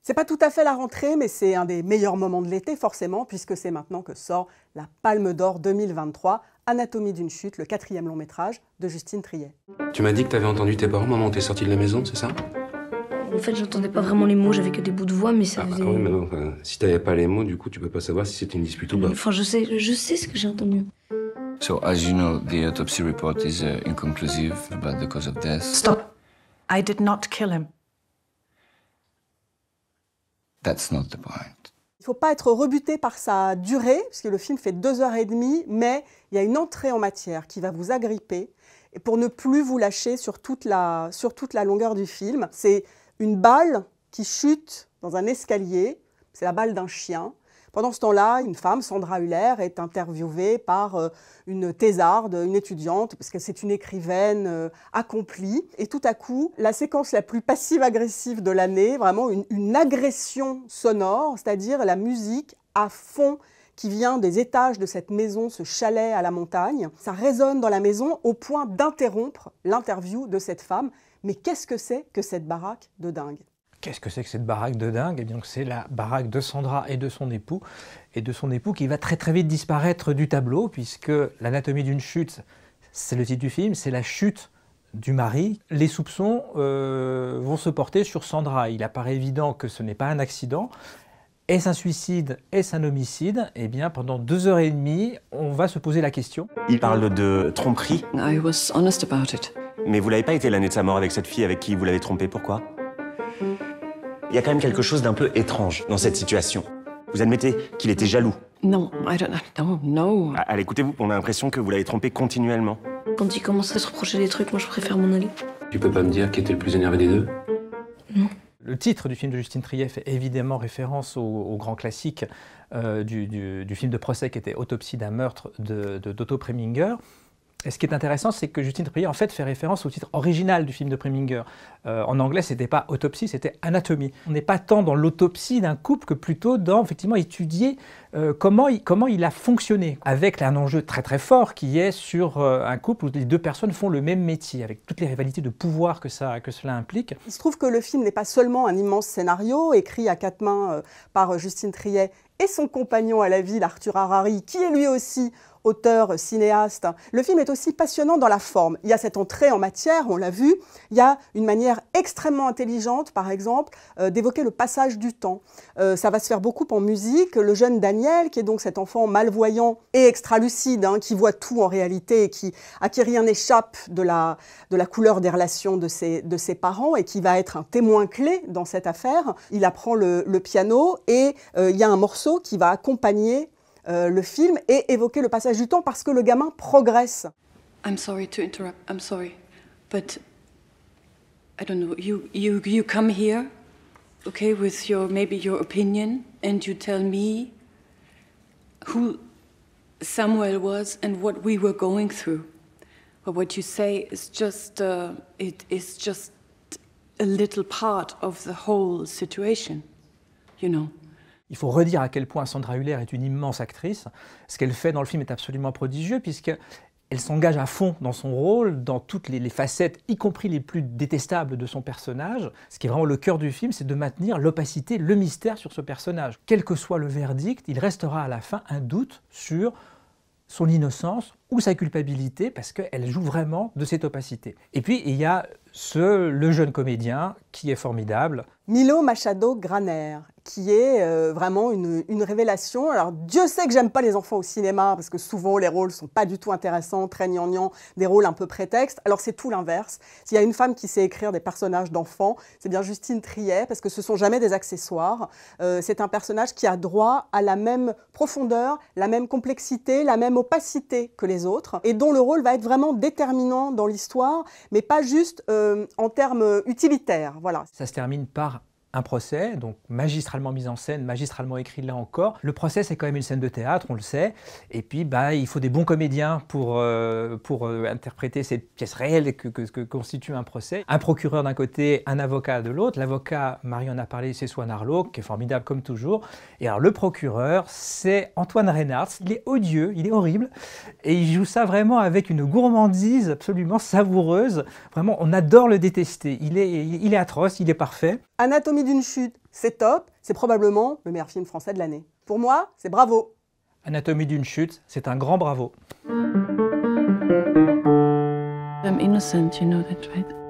C'est pas tout à fait la rentrée, mais c'est un des meilleurs moments de l'été, forcément, puisque c'est maintenant que sort la Palme d'Or 2023, Anatomie d'une chute, le 4e long métrage de Justine Triet. Tu m'as dit que t'avais entendu tes parents au moment où t'es sortie de la maison, c'est ça? En fait, j'entendais pas vraiment les mots, j'avais que des bouts de voix, mais ça faisait... oui, mais non, si t'avais pas les mots, du coup, tu peux pas savoir si c'était une dispute ou pas. Enfin, je sais ce que j'ai entendu. So, as you know, the autopsy report is inconclusive about the cause of death. Stop. I did not kill him. That's not the point. Il ne faut pas être rebuté par sa durée, puisque le film fait 2h30, mais il y a une entrée en matière qui va vous agripper, et pour ne plus vous lâcher sur toute la longueur du film. C'est une balle qui chute dans un escalier, c'est la balle d'un chien. Pendant ce temps-là, une femme, Sandra Hüller, est interviewée par une thésarde, une étudiante, parce que c'est une écrivaine accomplie. Et tout à coup, la séquence la plus passive-agressive de l'année, vraiment une agression sonore, c'est-à-dire la musique à fond qui vient des étages de cette maison, ce chalet à la montagne. Ça résonne dans la maison au point d'interrompre l'interview de cette femme. Mais qu'est-ce que c'est que cette baraque de dingue ? Qu'est-ce que c'est que cette baraque de dingue? Eh bien, c'est la baraque de Sandra et de son époux qui va très très vite disparaître du tableau, puisque l'anatomie d'une chute, c'est le titre du film, c'est la chute du mari. Les soupçons vont se porter sur Sandra. Il apparaît évident que ce n'est pas un accident. Est-ce un suicide? Est-ce un homicide? Eh bien, pendant 2h30, on va se poser la question. Il parle de tromperie. I was honest about it. Mais vous l'avez pas été l'année de sa mort avec cette fille avec qui vous l'avez trompé, pourquoi? Il y a quand même quelque chose d'un peu étrange dans cette situation. Vous admettez qu'il était jaloux? No, I don't know. No. Allez, écoutez-vous, on a l'impression que vous l'avez trompé continuellement. Quand il commence à se reprocher des trucs, moi je préfère m'en aller. Tu peux pas me dire qui était le plus énervé des deux? Non. Le titre du film de Justine Triet fait évidemment référence au grand classique du film de procès qui était Autopsie d'un meurtre d'Otto Preminger. Et ce qui est intéressant, c'est que Justine Triet en fait fait référence au titre original du film de Preminger. En anglais, c'était pas autopsie, c'était anatomie. On n'est pas tant dans l'autopsie d'un couple que plutôt dans effectivement étudier comment il a fonctionné, avec un enjeu très très fort qui est sur un couple où les deux personnes font le même métier, avec toutes les rivalités de pouvoir que cela implique. Il se trouve que le film n'est pas seulement un immense scénario écrit à quatre mains par Justine Triet et son compagnon à la ville, Arthur Harari, qui est lui aussi auteur, cinéaste. Le film est aussi passionnant dans la forme. Il y a cette entrée en matière, on l'a vu. Il y a une manière extrêmement intelligente, par exemple, d'évoquer le passage du temps. Ça va se faire beaucoup en musique. Le jeune Daniel, qui est donc cet enfant malvoyant et extra-lucide, qui voit tout en réalité et à qui rien n'échappe de la couleur des relations de ses parents et qui va être un témoin clé dans cette affaire. Il apprend le piano et il y a un morceau qui va accompagner le film et évoquer le passage du temps parce que le gamin progresse. I'm sorry to interrupt. I'm sorry, but I don't know. You come here, okay, with maybe your opinion, and you tell me who Samuel was and what we were going through. But what you say is just it is just a little part of the whole situation, you know. Il faut redire à quel point Sandra Hüller est une immense actrice. Ce qu'elle fait dans le film est absolument prodigieux puisqu'elle s'engage à fond dans son rôle, dans toutes les facettes, y compris les plus détestables de son personnage. Ce qui est vraiment le cœur du film, c'est de maintenir l'opacité, le mystère sur ce personnage. Quel que soit le verdict, il restera à la fin un doute sur son innocence ou sa culpabilité parce qu'elle joue vraiment de cette opacité. Et puis il y a le jeune comédien qui est formidable. Milo Machado Graner, qui est vraiment une révélation. Alors Dieu sait que j'aime pas les enfants au cinéma, parce que souvent les rôles sont pas du tout intéressants, très gnangnan, des rôles un peu prétextes. Alors c'est tout l'inverse. S'il y a une femme qui sait écrire des personnages d'enfants, c'est bien Justine Triet, parce que ce sont jamais des accessoires. C'est un personnage qui a droit à la même profondeur, la même complexité, la même opacité que les autres, et dont le rôle va être vraiment déterminant dans l'histoire, mais pas juste en termes utilitaires. Voilà. Ça se termine par un procès, donc magistralement mis en scène, magistralement écrit là encore. Le procès, c'est quand même une scène de théâtre, on le sait. Et puis, il faut des bons comédiens pour interpréter cette pièce réelle que constitue un procès. Un procureur d'un côté, un avocat de l'autre. L'avocat, Marie en a parlé, c'est Swan Arlo, qui est formidable comme toujours. Et alors, le procureur, c'est Antoine Reinhardt. Il est odieux, il est horrible. Et il joue ça vraiment avec une gourmandise absolument savoureuse. Vraiment, on adore le détester. Il est atroce, il est parfait. Anatomie d'une chute, c'est top, c'est probablement le meilleur film français de l'année. Pour moi, c'est bravo. Anatomie d'une chute, c'est un grand bravo. I'm innocent, you know that, right?